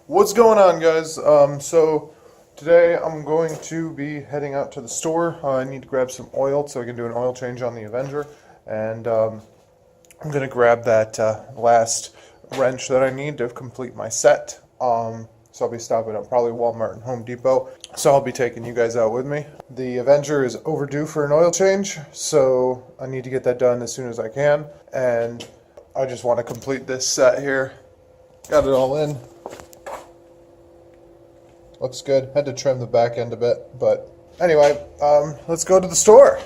What's going on, guys? So today I'm going to be heading out to the store. I need to grab some oil so I can do an oil change on the Avenger, and I'm going to grab that last wrench that I need to complete my set. So I'll be stopping at probably Walmart and Home Depot. So I'll be taking you guys out with me. The Avenger is overdue for an oil change, so I need to get that done as soon as I can. And I just want to complete this set here. Got it all in. Looks good. Had to trim the back end a bit, but anyway, let's go to the store.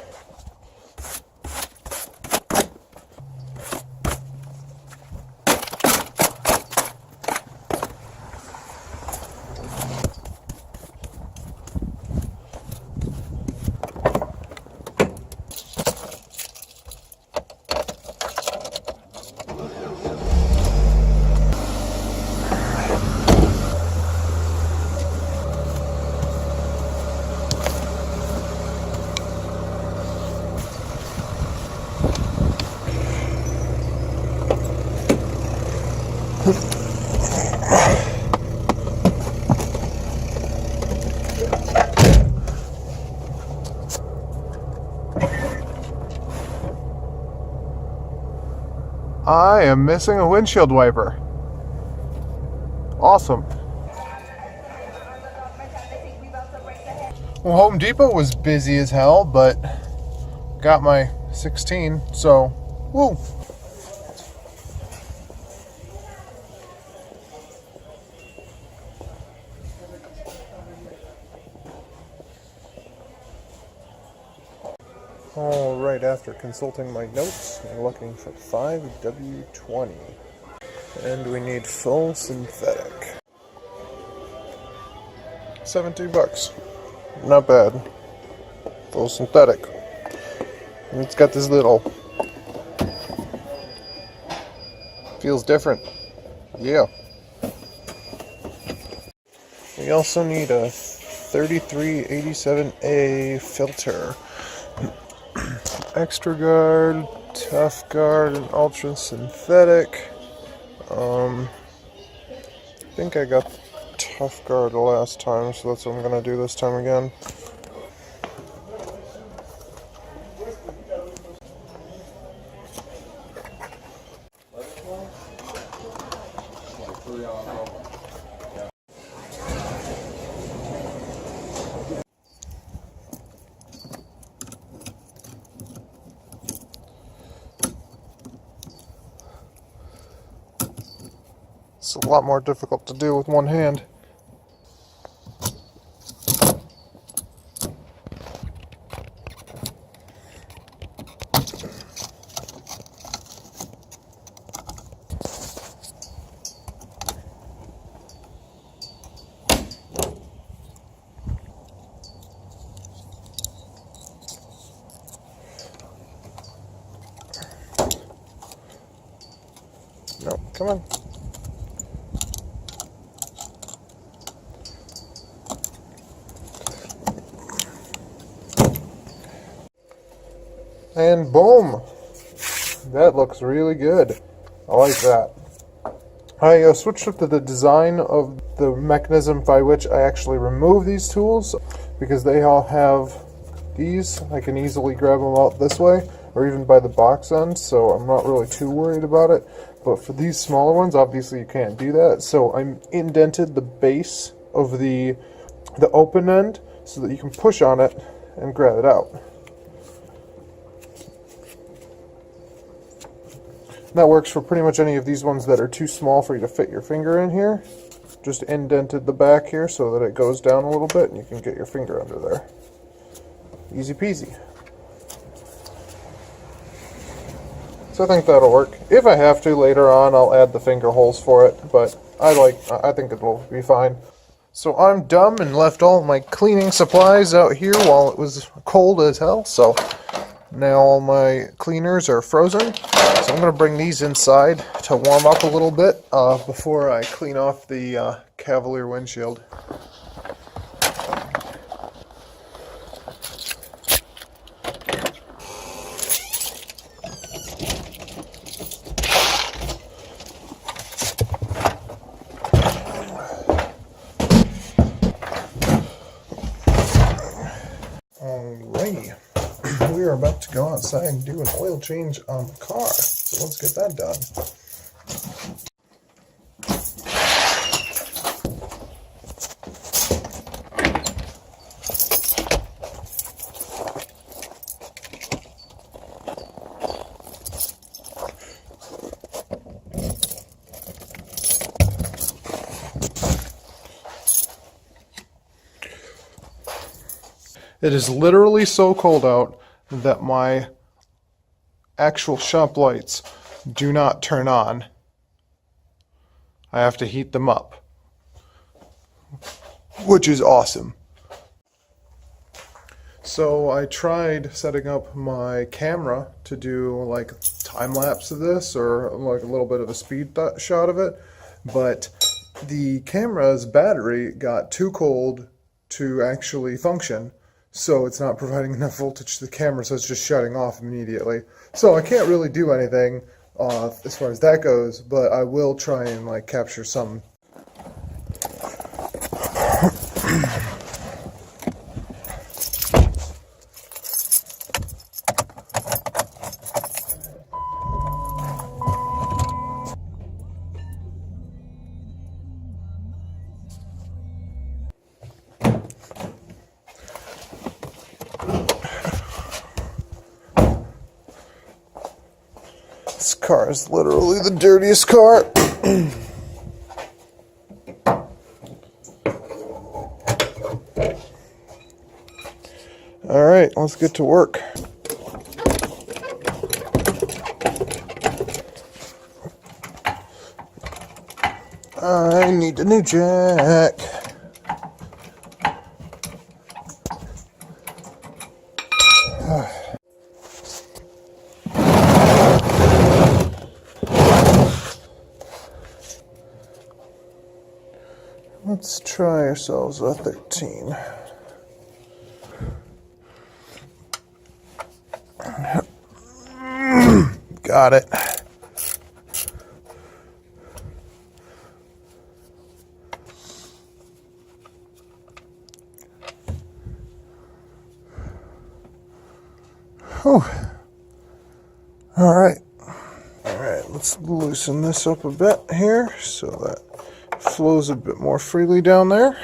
I am missing a windshield wiper. Awesome. Well, Home Depot was busy as hell, but got my 16, so woo. All right, after consulting my notes, I'm looking for 5W20. And we need full synthetic. $17. Not bad. Full synthetic. And it's got this little... Feels different. Yeah. We also need a 3387A filter. Extra guard, tough guard, and ultra synthetic. I think I got tough guard the last time, so that's what I'm gonna do this time again. It's a lot more difficult to do with one hand. No, come on. And boom! That looks really good. I like that. I switched up to the design of the mechanism by which I actually remove these tools, because they all have these. I can easily grab them out this way, or even by the box end, so I'm not really too worried about it. But for these smaller ones, obviously you can't do that, so I indented the base of the open end so that you can push on it and grab it out. That works for pretty much any of these ones that are too small for you to fit your finger in here. Just indented the back here so that it goes down a little bit and you can get your finger under there. Easy peasy. So I think that'll work. If I have to later on, I'll add the finger holes for it, but I think it'll be fine. So I'm dumb and left all my cleaning supplies out here while it was cold as hell, so now all my cleaners are frozen. So I'm going to bring these inside to warm up a little bit before I clean off the Cavalier windshield. are about to go outside and do an oil change on the car. So let's get that done. It is literally so cold out that my actual shop lights do not turn on. I have to heat them up, which is awesome. So I tried setting up my camera to do like time lapse of this or like a little bit of a speed shot of it, but the camera's battery got too cold to actually function. So it's not providing enough voltage to the camera, so it's just shutting off immediately. So I can't really do anything as far as that goes, but I will try and like capture some. This car is literally the dirtiest car. All right, let's get to work. I need a new jack. Let's try ourselves a 13. Got it. Whew. All right, let's loosen this up a bit here so that it flows a bit more freely down there.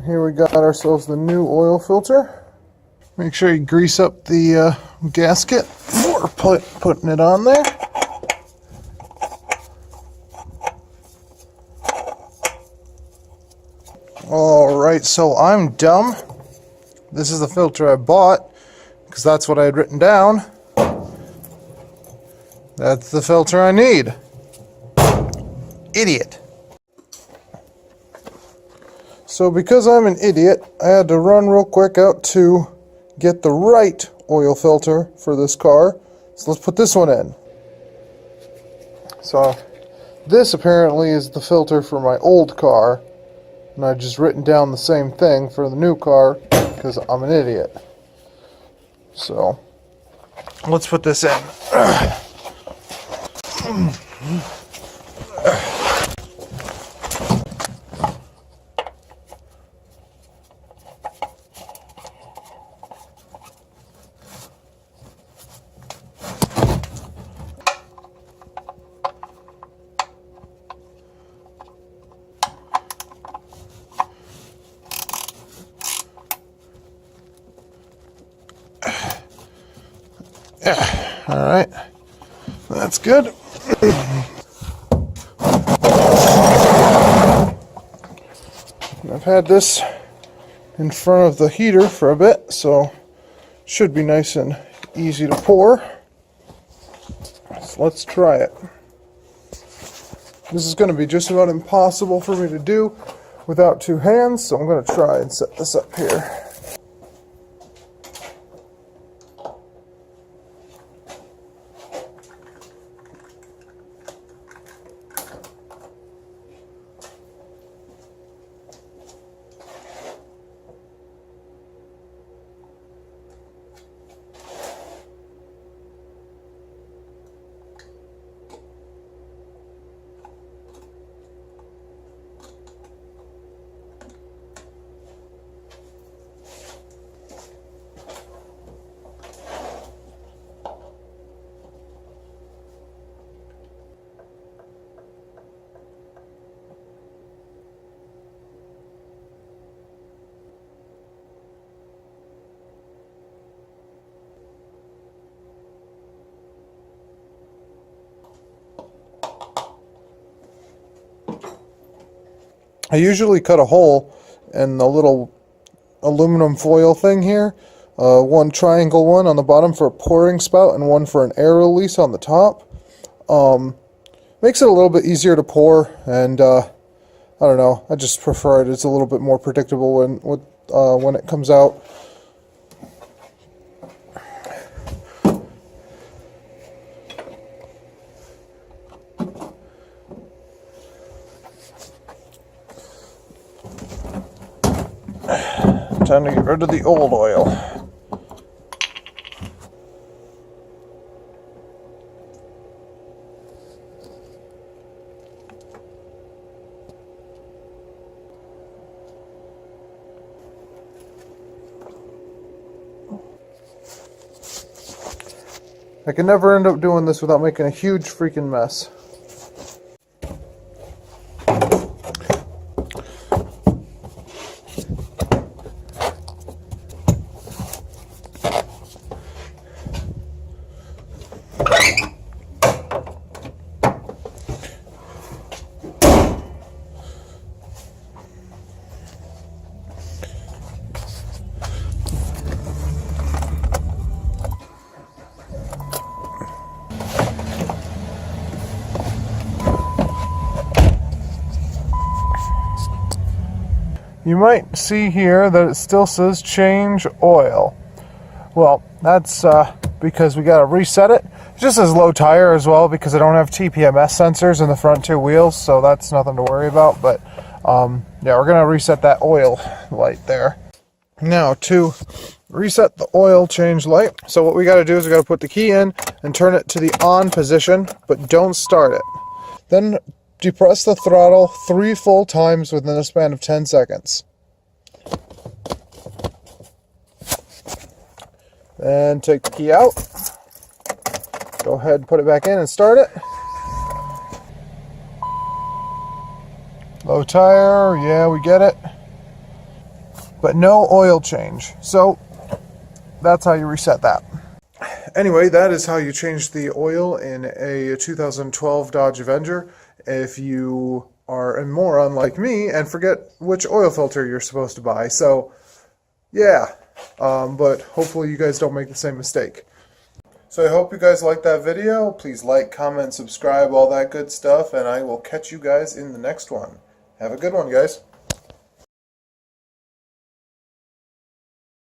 Here we got ourselves the new oil filter. Make sure you grease up the gasket before putting it on there. Alright, so I'm dumb. This is the filter I bought because that's what I had written down. That's the filter I need. Idiot. So because I'm an idiot, I had to run real quick out to get the right oil filter for this car. So let's put this one in. So this apparently is the filter for my old car, and I've just written down the same thing for the new car because I'm an idiot. So let's put this in. Alright, that's good. Now I've had this in front of the heater for a bit, so should be nice and easy to pour. So let's try it. This is going to be just about impossible for me to do without two hands, so I'm going to try and set this up here. I usually cut a hole in the little aluminum foil thing here. One triangle one on the bottom for a pouring spout and one for an air release on the top. Makes it a little bit easier to pour, and I don't know, I just prefer it. It's a little bit more predictable when it comes out. Time to get rid of the old oil. I can never end up doing this without making a huge freaking mess. You might see here that it still says change oil. Well, that's because we got to reset it. It just says low tire as well because I don't have TPMS sensors in the front two wheels, so that's nothing to worry about. But yeah, we're going to reset that oil light there. Now to reset the oil change light, so what we got to do is we got to put the key in and turn it to the on position, but don't start it. Then depress the throttle 3 full times within a span of 10 seconds. Then take the key out. Go ahead and put it back in and start it. Low tire, yeah, we get it. But no oil change. So that's how you reset that. Anyway, that is how you change the oil in a 2012 Dodge Avenger. If you are a moron like me and forget which oil filter you're supposed to buy. So, yeah. But hopefully you guys don't make the same mistake. So I hope you guys liked that video. Please like, comment, subscribe, all that good stuff. And I will catch you guys in the next one. Have a good one, guys.